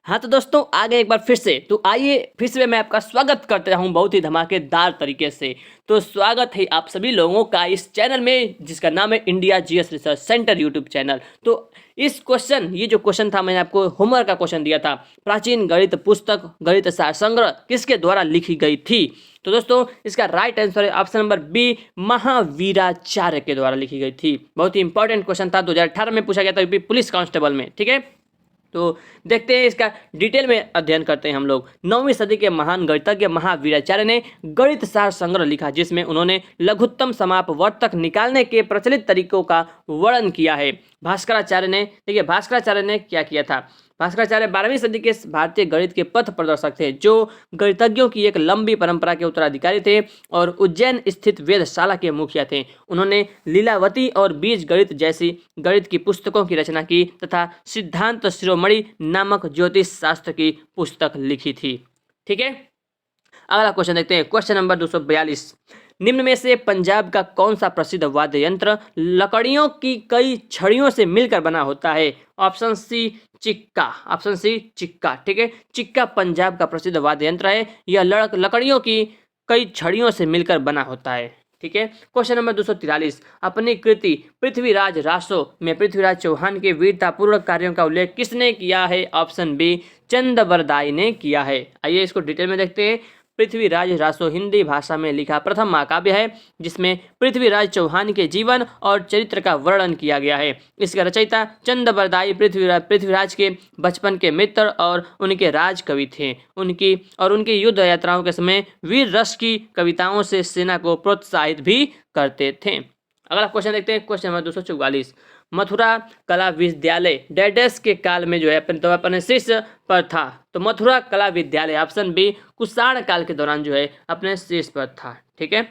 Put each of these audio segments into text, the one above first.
हाँ तो दोस्तों आ गए एक बार फिर से। तो आइए फिर से मैं आपका स्वागत करते हूँ बहुत ही धमाकेदार तरीके से। तो स्वागत है आप सभी लोगों का इस चैनल में जिसका नाम है India GS research centre YouTube channel. तो ये जो क्वेश्चन था मैंने आपको होमवर्क का क्वेश्चन दिया था, प्राचीन गणित पुस्तक गणित सार संग्रह किसके द्वारा लिखी गई थी। तो दोस्तों इसका राइट आंसर है ऑप्शन नंबर बी, महावीराचार्य के द्वारा लिखी गई थी। बहुत ही इंपॉर्टेंट क्वेश्चन था, 2018 में पूछा गया था यूपी पुलिस कांस्टेबल में। ठीक है, तो देखते हैं इसका डिटेल में अध्ययन करते हैं हम लोग। 9वीं सदी के महान गणितज्ञ महावीराचार्य ने गणित सार संग्रह लिखा, जिसमें उन्होंने लघुत्तम समापवर्तक निकालने के प्रचलित तरीकों का वर्णन किया है। भास्कराचार्य ने क्या किया था। भास्कराचार्य 12वीं सदी के भारतीय गणित के पथ प्रदर्शक थे, जो गणितज्ञों की एक लंबी परंपरा के उत्तराधिकारी थे और उज्जैन स्थित वेधशाला के मुखिया थे। उन्होंने लीलावती और बीज गणित जैसी गणित की पुस्तकों की रचना की तथा सिद्धांत शिरोमणि नामक ज्योतिष शास्त्र की पुस्तक लिखी थी। ठीक है, अगला क्वेश्चन देखते हैं। क्वेश्चन नंबर 242, निम्न में से पंजाब का कौन सा प्रसिद्ध वाद्य यंत्र लकड़ियों की कई छड़ियों से मिलकर बना होता है। ऑप्शन सी चिक्का। ऑप्शन सी चिक्का। ठीक है, चिक्का पंजाब का प्रसिद्ध वाद्य यंत्र है। यह लकड़ियों की कई छड़ियों से मिलकर बना होता है। ठीक है, क्वेश्चन नंबर 243, अपनी कृति पृथ्वीराज रासो में पृथ्वीराज चौहान के वीरतापूर्ण कार्यों का उल्लेख किसने किया है। ऑप्शन बी, चंदबरदाई ने किया है। आइए इसको डिटेल में देखते हैं। पृथ्वीराज रासो हिंदी भाषा में लिखा प्रथम महाकाव्य है, जिसमें पृथ्वीराज चौहान के जीवन और चरित्र का वर्णन किया गया है। इसका रचयिता चंदबरदाई पृथ्वीराज के बचपन के मित्र और उनके राज कवि थे। उनकी युद्ध यात्राओं के समय वीर रस की कविताओं से सेना को प्रोत्साहित भी करते थे। अगला क्वेश्चन देखते हैं। क्वेश्चन नंबर 244, मथुरा कला विद्यालय डेडेस के काल में जो है अपने शीर्ष पर था। तो मथुरा कला विद्यालय ऑप्शन बी, कुषाण काल के दौरान जो है अपने शीर्ष पर था। ठीक है,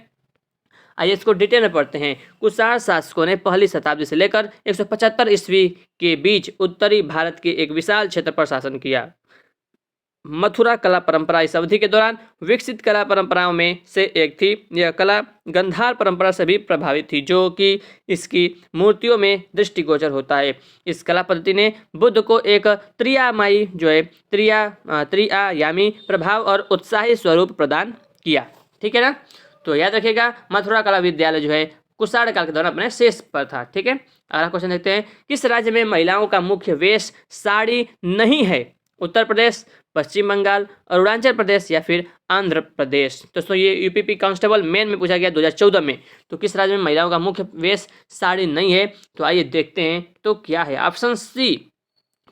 आइए इसको डिटेल में पढ़ते हैं। कुषाण शासकों ने पहली शताब्दी से लेकर 175 ईस्वी के बीच उत्तरी भारत के एक विशाल क्षेत्र पर शासन किया। मथुरा कला परंपरा इस अवधि के दौरान विकसित कला परंपराओं में से एक थी। यह कला गंधार परंपरा से भी प्रभावित थी, जो कि इसकी मूर्तियों में दृष्टिगोचर होता है। इस कला पद्धति ने बुद्ध को एक त्रिआयामी प्रभाव और उत्साही स्वरूप प्रदान किया। ठीक है ना, तो याद रखिएगा मथुरा कला विद्यालय जो है कुषाण काल के दौरान अपने शीर्ष पर था। ठीक है, अगला क्वेश्चन देखते हैं। किस राज्य में महिलाओं का मुख्य वेश साड़ी नहीं है। उत्तर प्रदेश, पश्चिम बंगाल, अरुणाचल प्रदेश या फिर आंध्र प्रदेश। दोस्तों ये यूपीपी कांस्टेबल मेन में पूछा गया 2014 में। तो किस राज्य में महिलाओं का मुख्य वेश साड़ी नहीं है, तो आइए देखते हैं तो क्या है। ऑप्शन सी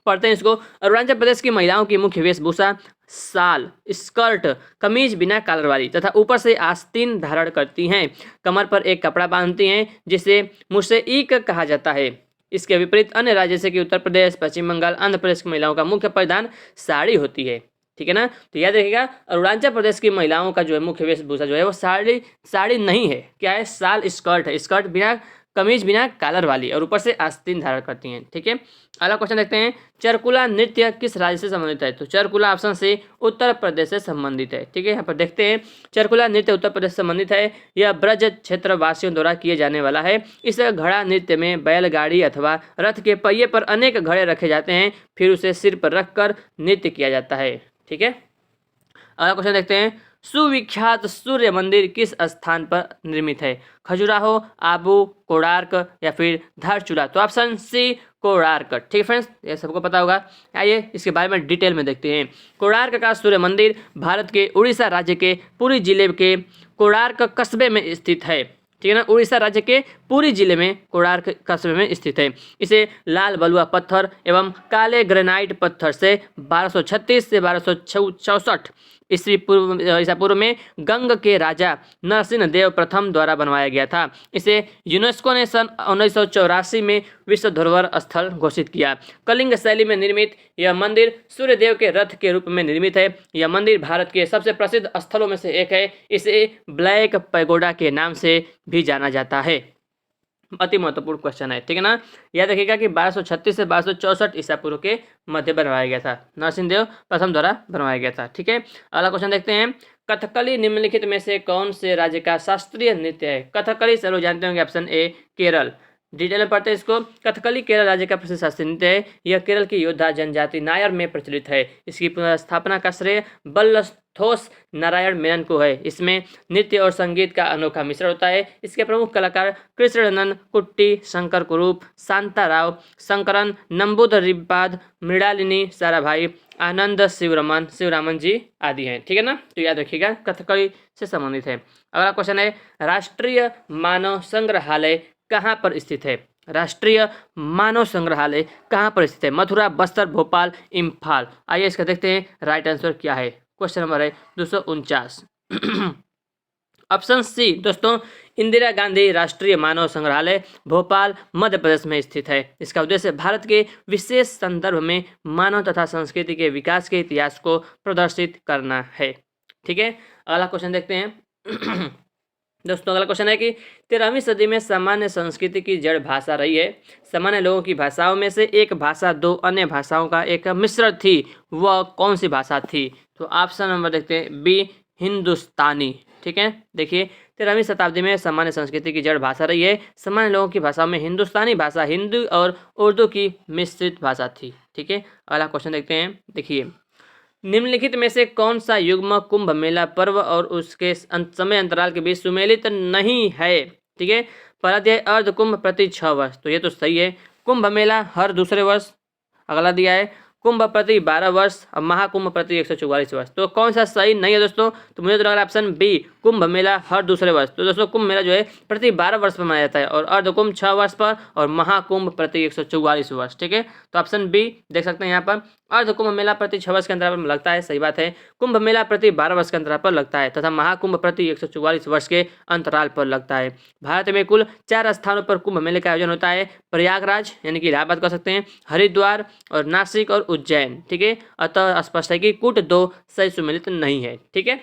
पढ़ते हैं इसको। अरुणाचल प्रदेश की महिलाओं की मुख्य वेशभूषा साल, स्कर्ट, कमीज बिना कॉलर वाली तथा ऊपर से आस्तीन धारण करती हैं। कमर पर एक कपड़ा बांधती हैं जिसे मुसैईक कहा जाता है। इसके विपरीत अन्य राज्य जैसे कि उत्तर प्रदेश, पश्चिम बंगाल, आंध्र प्रदेश की महिलाओं का मुख्य परिधान साड़ी होती है। ठीक है ना, तो याद रखिएगा अरुणाचल प्रदेश की महिलाओं का जो है मुख्य वेशभूषा जो है वो साड़ी नहीं है। क्या है, साल स्कर्ट है, स्कर्ट बिना कमीज बिना कॉलर वाली और ऊपर से आस्तीन धारण करती हैं। ठीक है, अगला क्वेश्चन देखते हैं। चरकुला नृत्य किस राज्य से संबंधित है। तो चरकुला ऑप्शन से उत्तर प्रदेश से संबंधित है। ठीक है, यहाँ पर देखते हैं चरकुला नृत्य उत्तर प्रदेश से संबंधित है। यह ब्रज क्षेत्र वासियों द्वारा किए जाने वाला है। इस घड़ा नृत्य में बैलगाड़ी अथवा रथ के पहिए पर अनेक घड़े रखे जाते हैं, फिर उसे सिर पर रखकर नृत्य किया जाता है। ठीक है, अगला क्वेश्चन देखते हैं। सुविख्यात सूर्य मंदिर किस स्थान पर निर्मित है। खजुराहो, आबू, कोणार्क या फिर धारचूला। तो ऑप्शन सी कोणार्क। ठीक है फ्रेंड्स, ये सबको पता होगा। आइए इसके बारे में डिटेल में देखते हैं। कोणार्क का सूर्य मंदिर भारत के उड़ीसा राज्य के पुरी जिले के कोणार्क कस्बे में स्थित है। ठीक है ना, उड़ीसा राज्य के पुरी जिले में कोणार्क कस्बे में स्थित है। इसे लाल बलुआ पत्थर एवं काले ग्रेनाइट पत्थर से 1236 से 1264 ईसा पूर्व में गंग के राजा नरसिंह देव प्रथम द्वारा बनवाया गया था। इसे यूनेस्को ने सन 1984 में विश्व धरोहर स्थल घोषित किया। कलिंग शैली में निर्मित यह मंदिर सूर्यदेव के रथ के रूप में निर्मित है। यह मंदिर भारत के सबसे प्रसिद्ध स्थलों में से एक है। इसे ब्लैक पैगोडा के नाम से भी जाना जाता है। अति महत्वपूर्ण क्वेश्चन है। ठीक है ना, याद रखिएगा कि 1236 से 1264 ईसा पूर्व के मध्य बनवाया गया था। नरसिंह देव प्रथम द्वारा बनवाया गया था। ठीक है, अगला क्वेश्चन देखते हैं। कथकली निम्नलिखित में से कौन से राज्य का शास्त्रीय नृत्य है। कथकली सब लोग जानते होंगे, ऑप्शन ए केरल। डिटेल में पढ़ते हैं इसको। कथकली केरल राज्य का प्रसिद्ध शास्त्रीय नृत्य है। यह केरल की योद्धा जनजाति नायर में प्रचलित है। इसकी पुनर्स्थापना का श्रेय बल्लथोस नारायण मेनन को है। इसमें नृत्य और संगीत का अनोखा मिश्रण होता है। इसके प्रमुख कलाकार कृष्णनंदन कुट्टी, शंकर कुरूप, शांताराव, शंकरन, नंबूदरिपाद, मृणालिनी साराभाई, आनंद शिवरामन जी आदि हैं। ठीक है ना, तो याद रखिएगा कथकली से संबंधित है। अगला क्वेश्चन है, राष्ट्रीय मानव संग्रहालय कहाँ पर स्थित है? राष्ट्रीय मानव संग्रहालय कहाँ पर स्थित है? मथुरा, बस्तर, भोपाल, इम्फाल। आइए इसका देखते हैं राइट आंसर क्या है। क्वेश्चन नंबर है 249। ऑप्शन सी दोस्तों, इंदिरा गांधी राष्ट्रीय मानव संग्रहालय भोपाल मध्य प्रदेश में स्थित है। इसका उद्देश्य भारत के विशेष संदर्भ में मानव तथा संस्कृति के विकास के इतिहास को प्रदर्शित करना है। ठीक है, अगला क्वेश्चन देखते हैं। दोस्तों अगला क्वेश्चन है कि 13वीं सदी में सामान्य संस्कृति की जड़ भाषा रही है। सामान्य लोगों की भाषाओं में से एक भाषा दो अन्य भाषाओं का एक मिश्रण थी, वह कौन सी भाषा थी? तो ऑप्शन नंबर देखते हैं बी, हिंदुस्तानी। ठीक है, देखिए 13वीं शताब्दी में सामान्य संस्कृति की जड़ भाषा रही है। सामान्य लोगों की भाषाओं में हिंदुस्तानी भाषा हिंदी और उर्दू की मिश्रित भाषा थी। ठीक है, अगला क्वेश्चन देखते हैं। देखिए, निम्नलिखित में से कौन सा युग्म कुंभ मेला पर्व और उसके समय अंतराल के बीच सुमेलित नहीं है? ठीक है, पहला दिया है अर्ध कुंभ प्रति 6 वर्ष, तो ये तो सही है। कुंभ मेला हर दूसरे वर्ष। अगला दिया है कुंभ प्रति 12 वर्ष और महाकुंभ प्रति 144 वर्ष, तो कौन सा सही नहीं है दोस्तों? तो मुझे तो लग रहा है ऑप्शन बी, कुंभ मेला हर दूसरे वर्ष। तो दोस्तों कुंभ मेला जो है प्रति 12 वर्ष पर मनाया जाता है और अर्ध कुंभ 6 वर्ष पर और महाकुंभ प्रति 144 वर्ष। ठीक है, तो ऑप्शन बी देख सकते हैं यहाँ पर, अर्ध कुंभ मेला प्रति 6 वर्ष के अंतराल पर लगता है, सही बात है। कुंभ मेला प्रति 12 वर्ष के अंतराल पर लगता है तथा महाकुंभ प्रति 144 वर्ष के अंतराल पर लगता है। भारत में कुल 4 स्थानों पर कुंभ मेले का आयोजन होता है, प्रयागराज यानी कि इलाहाबाद कह सकते हैं, हरिद्वार और नासिक और उज्जैन। ठीक है, अतः स्पष्ट है कि कुट 2 सही सुमेलित नहीं है। ठीक है,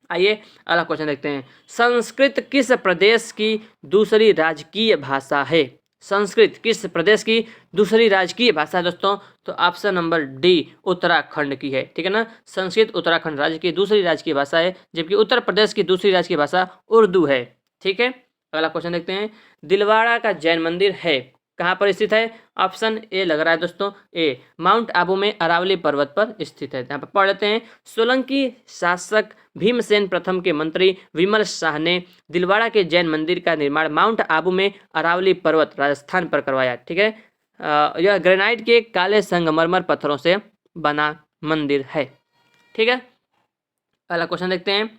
आइए अगला क्वेश्चन देखते हैं। संस्कृत किस प्रदेश की दूसरी राजकीय भाषा है? संस्कृत किस प्रदेश की दूसरी राजकीय भाषा है दोस्तों? तो ऑप्शन नंबर डी, उत्तराखंड की है। ठीक है ना, संस्कृत उत्तराखंड राज्य की दूसरी राजकीय भाषा है, जबकि उत्तर प्रदेश की दूसरी राजकीय भाषा उर्दू है। ठीक है, अगला क्वेश्चन देखते हैं। दिलवाड़ा का जैन मंदिर है कहाँ पर स्थित है? ऑप्शन ए लग रहा है दोस्तों ए, माउंट आबू में अरावली पर्वत पर स्थित है। यहाँ पर पढ़ लेते हैं। सोलंकी शासक भीमसेन प्रथम के मंत्री विमल शाह ने दिलवाड़ा के जैन मंदिर का निर्माण माउंट आबू में अरावली पर्वत राजस्थान पर करवाया। ठीक है, यह ग्रेनाइट के काले संगमरमर पत्थरों से बना मंदिर है। ठीक है, अगला क्वेश्चन देखते हैं।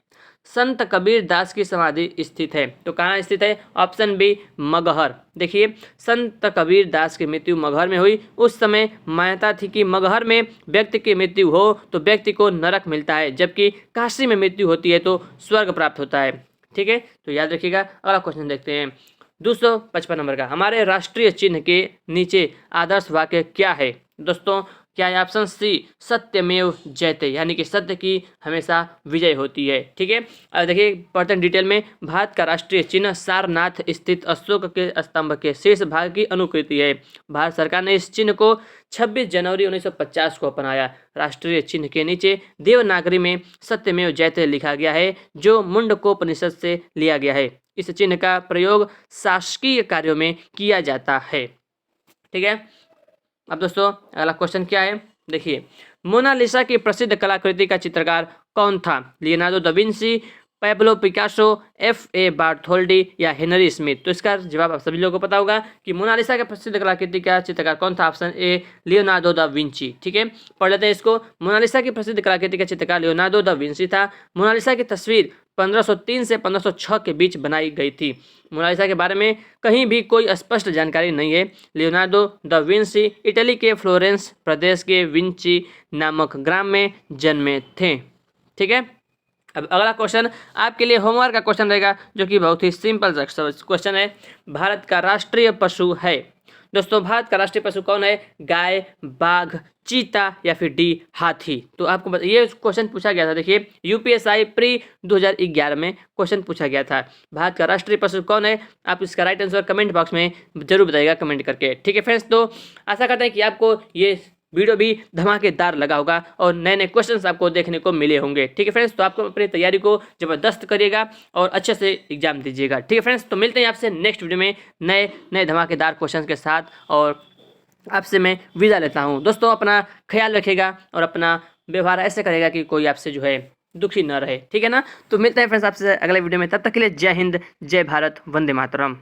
संत कबीर दास की समाधि स्थित है, तो कहाँ स्थित है? Option B, Maghar. देखिए, संत कबीर दास की मृत्यु मगहर में हुई। उस समय मान्यता थी कि मगहर में व्यक्ति की मृत्यु हो तो व्यक्ति को नरक मिलता है, जबकि काशी में मृत्यु होती है तो स्वर्ग प्राप्त होता है। ठीक है, तो याद रखिएगा। अगला क्वेश्चन देखते हैं 255 नंबर का। हमारे राष्ट्रीय चिन्ह के नीचे आदर्श वाक्य क्या है? दोस्तों क्या है? ऑप्शन सी, सत्यमेव जयते, यानी कि सत्य की हमेशा विजय होती है। ठीक है, अब देखिए पढ़ते हैं डिटेल में। भारत का राष्ट्रीय चिन्ह सारनाथ स्थित अशोक के स्तंभ के शेष भाग की अनुकृति है। भारत सरकार ने इस चिन्ह को 26 जनवरी 1950 को अपनाया। राष्ट्रीय चिन्ह के नीचे देवनागरी में सत्यमेव जयते लिखा गया है, जो मुंडकोपनिषद से लिया गया है। इस चिन्ह का प्रयोग शासकीय कार्यों में किया जाता है। ठीक है, अब दोस्तों अगला क्वेश्चन क्या है? देखिए, मोनालिसा की प्रसिद्ध कलाकृति का चित्रकार कौन था? Leonardo da Vinci, Pablo Picasso, F.A. बार्थोल्डी या हेनरी स्मिथ? तो इसका जवाब आप सभी लोगों को पता होगा कि मोनालिसा के प्रसिद्ध कलाकृति का चित्रकार कौन था? Option A, Leonardo da Vinci. ठीक है, पढ़ लेते हैं इसको। मोनालिसा की प्रसिद्ध कलाकृति का चित्रकार लियोनार्डो दा विंची था। मोनालिसा की तस्वीर 1503 से 1506 के बीच बनाई गई थी। मोनालिसा के बारे में कहीं भी कोई स्पष्ट जानकारी नहीं है। लियोनार्डो दा विंची इटली के फ्लोरेंस प्रदेश के विंची नामक ग्राम में जन्मे थे। ठीक है, अब अगला क्वेश्चन आपके लिए होमवर्क का क्वेश्चन रहेगा, जो कि बहुत ही सिंपल क्वेश्चन है। भारत का राष्ट्रीय पशु है दोस्तों, भारत का राष्ट्रीय पशु कौन है? गाय, बाघ, चीता या फिर डी, हाथी? तो आपको ये क्वेश्चन पूछा गया था। देखिए, यूपीएसआई प्री 2011 में क्वेश्चन पूछा गया था, भारत का राष्ट्रीय पशु कौन है? आप इसका राइट आंसर कमेंट बॉक्स में जरूर बताइएगा कमेंट करके। ठीक है फ्रेंड्स, तो आशा करते हैं कि आपको ये वीडियो भी धमाकेदार लगा होगा और नए नए क्वेश्चंस आपको देखने को मिले होंगे। ठीक है फ्रेंड्स, तो आपको अपनी तैयारी को ज़बरदस्त करिएगा और अच्छे से एग्जाम दीजिएगा। ठीक है फ्रेंड्स, तो मिलते हैं आपसे नेक्स्ट वीडियो में नए नए धमाकेदार क्वेश्चन के साथ, और आपसे मैं विदा लेता हूँ। दोस्तों अपना ख्याल रखिएगा और अपना व्यवहार ऐसे करेगा कि कोई आपसे जो है दुखी न रहे। ठीक है ना, तो मिलते हैं फ्रेंड्स आपसे अगले वीडियो में, तब तक के लिए जय हिंद, जय भारत, वंदे मातरम।